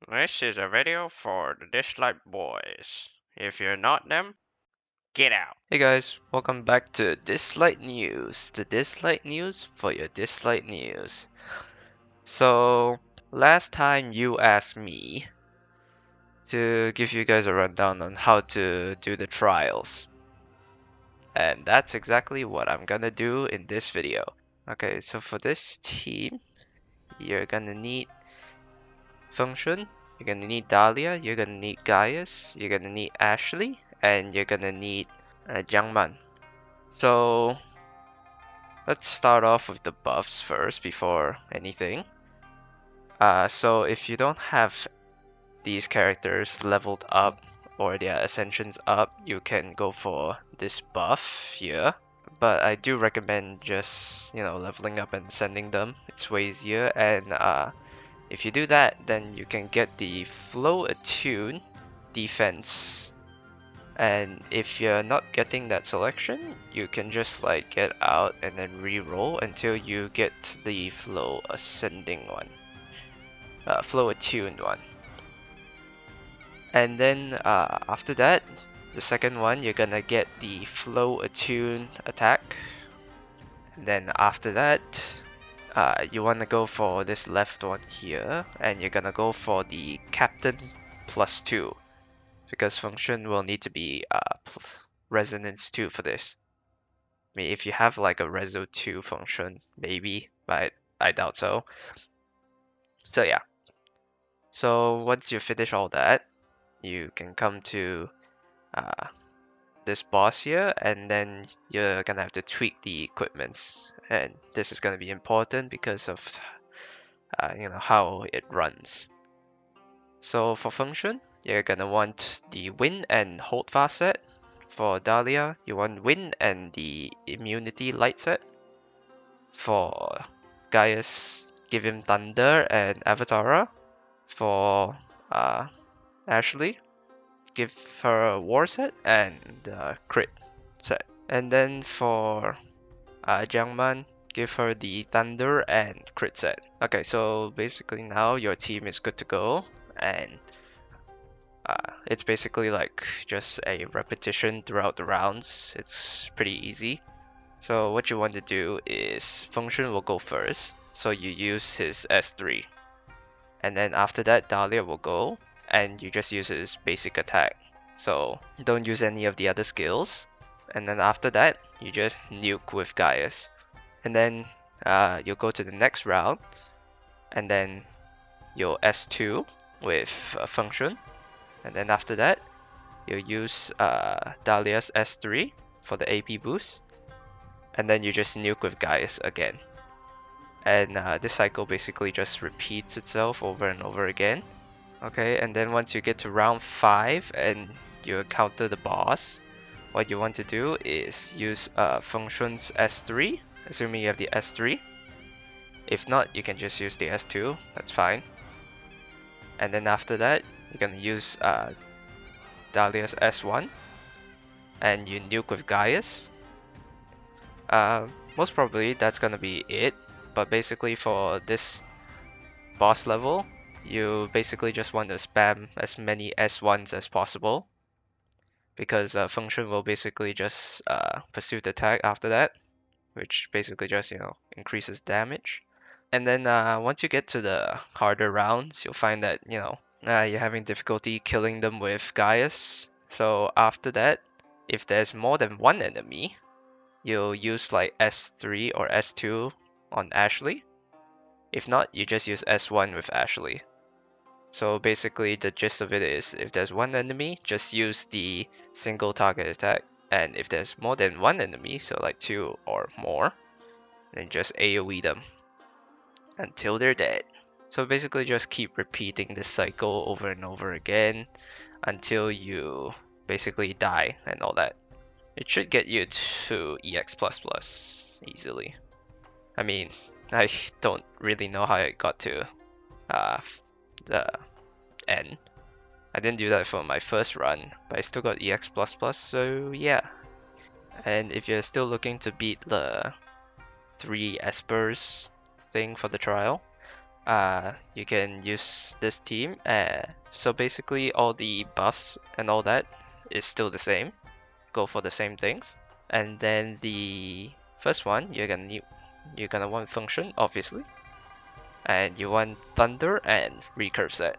This is a video for the Dislyte boys. If you're not them, get out. Hey guys, welcome back to Dislyte News, the Dislyte News for your Dislyte News. So, last time you asked me to give you guys a rundown on how to do the trials. And that's exactly what I'm gonna do in this video. Okay, so for this team, you're gonna need Function, you're gonna need Dahlia, you're gonna need Gaius, you're gonna need Ashley, and you're gonna need Jiangman. So, let's start off with the buffs first before anything. So if you don't have these characters leveled up or their ascensions up, you can go for this buff here. But I do recommend just, leveling up and sending them. It's way easier, and if you do that, then you can get the Flow Attune defense. And if you're not getting that selection, you can just like get out and then re-roll until you get the Flow Ascending one. Flow Attuned one. And then after that, the second one, you're gonna get the Flow Attuned attack. And then after that, you wanna go for this left one here, and you're gonna go for the Captain +2. Because function will need to be resonance 2 for this. I mean, if you have like a reso 2 function, maybe, but I doubt so. So yeah. So once you finish all that, you can come to this boss here, and then you're gonna have to tweak the equipments. And this is gonna be important because of how it runs. So for function, you're gonna want the win and hold fast set. For Dahlia, you want win and the immunity light set. For Gaius, give him thunder and Avatara. For Ashley, give her a war set and crit set. And then for Jiangman, give her the thunder and crit set. Okay, so basically now your team is good to go, and it's basically like just a repetition throughout the rounds. It's pretty easy. So what you want to do is Function will go first, so you use his S3. And then after that, Dahlia will go, and you just use his basic attack. So don't use any of the other skills. And then after that, you just nuke with Gaius. And then you'll go to the next round, and then you'll S2 with Function. And then after that, you'll use Dahlia's S3 for the AP boost. And then you just nuke with Gaius again. And this cycle basically just repeats itself over and over again. Okay, and then once you get to round 5 and you encounter the boss, what you want to do is use Function's S3, assuming you have the S3. If not, you can just use the S2, that's fine. And then after that, you're gonna use Dahlia's S1, and you nuke with Gaius. Most probably that's gonna be it, but basically for this boss level, you basically just want to spam as many S1s as possible, because Function will basically just pursue the attack after that, which basically just increases damage. And then once you get to the harder rounds, you'll find that you're having difficulty killing them with Gaius. So after that, if there's more than one enemy, you'll use like S3 or S2 on Ashley. If not, you just use S1 with Ashley. So basically the gist of it is, if there's one enemy, just use the single target attack. And if there's more than one enemy, so like 2 or more, then just AoE them until they're dead. So basically just keep repeating this cycle over and over again until you basically die and all that. It should get you to EX++ easily. I mean, I don't really know how it got to the N. I didn't do that for my first run, but I still got EX++, so yeah. And if you're still looking to beat the 3 Espers thing for the trial, you can use this team. So basically all the buffs and all that is still the same. Go for the same things. And then the first one, you're gonna want function, obviously. And you want thunder and recurve set.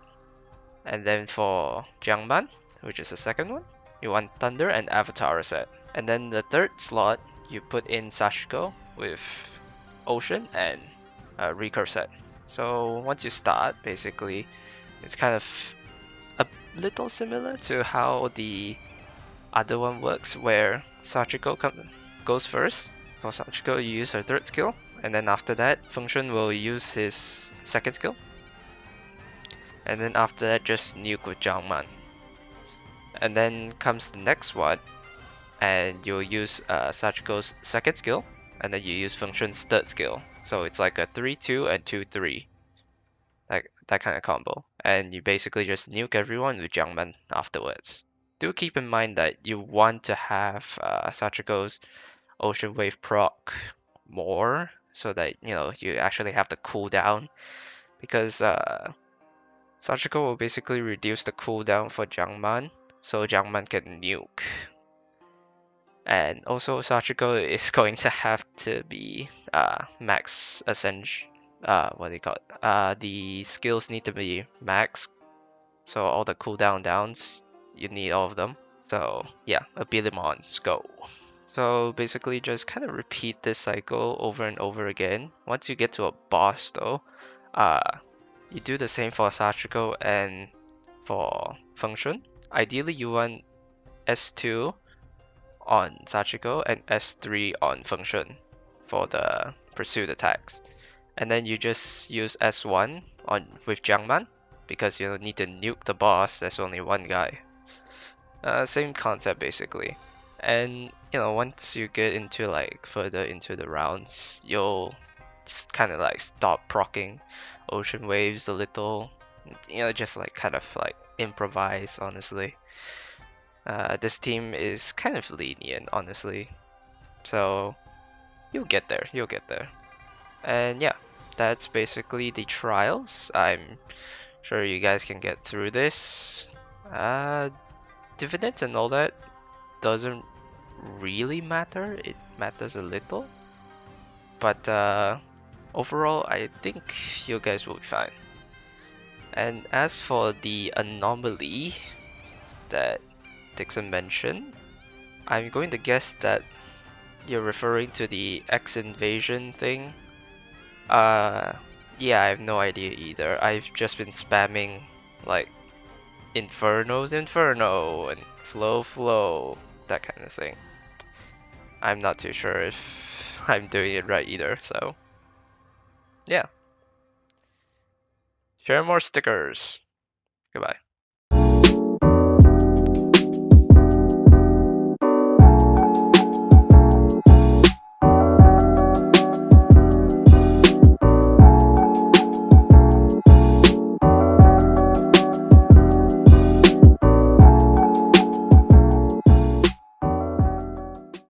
And then for Jiangman, which is the second one, you want thunder and avatar set. And then the third slot, you put in Sashiko with ocean and recurve set. So once you start, basically, it's kind of a little similar to how the other one works, where Sachiko goes first. For Sachiko, you use her third skill, and then after that, Function will use his second skill. And then after that, just nuke with Jiangman. And then comes the next one, and you'll use Sachiko's second skill, and then you use Function's third skill. So it's like a 3-2 and 2-3. That kind of combo. And you basically just nuke everyone with Jiangman afterwards. Do keep in mind that you want to have Sachiko's Ocean Wave proc more so that you actually have the cooldown, because Sachiko will basically reduce the cooldown for Jiangman so Jiangman can nuke. And also Sachiko is going to have to be max ascension. What do you call it? The skills need to be max, so all the cooldown downs, you need all of them. So yeah, Abilimons, go. So basically just kind of repeat this cycle over and over again. Once you get to a boss though, you do the same for Sachiko and for Function. Ideally you want S2 on Sachiko and S3 on Function for the pursuit attacks. And then you just use S1 with Jiangman, because you don't need to nuke the boss, there's only one guy. Same concept basically. And once you get into further into the rounds, you'll just kind of stop proccing ocean waves a little. Just kind of improvise, honestly. This team is kind of lenient, honestly. So you'll get there, you'll get there. And yeah, that's basically the trials. I'm sure you guys can get through this. Dividends and all that doesn't really matter. It matters a little. But overall, I think you guys will be fine. And as for the anomaly that Dixon mentioned, I'm going to guess that you're referring to the X invasion thing. Yeah, I have no idea either. I've just been spamming Inferno's Inferno and Flow, that kind of thing. I'm not too sure if I'm doing it right either, so yeah. Share more stickers. Goodbye.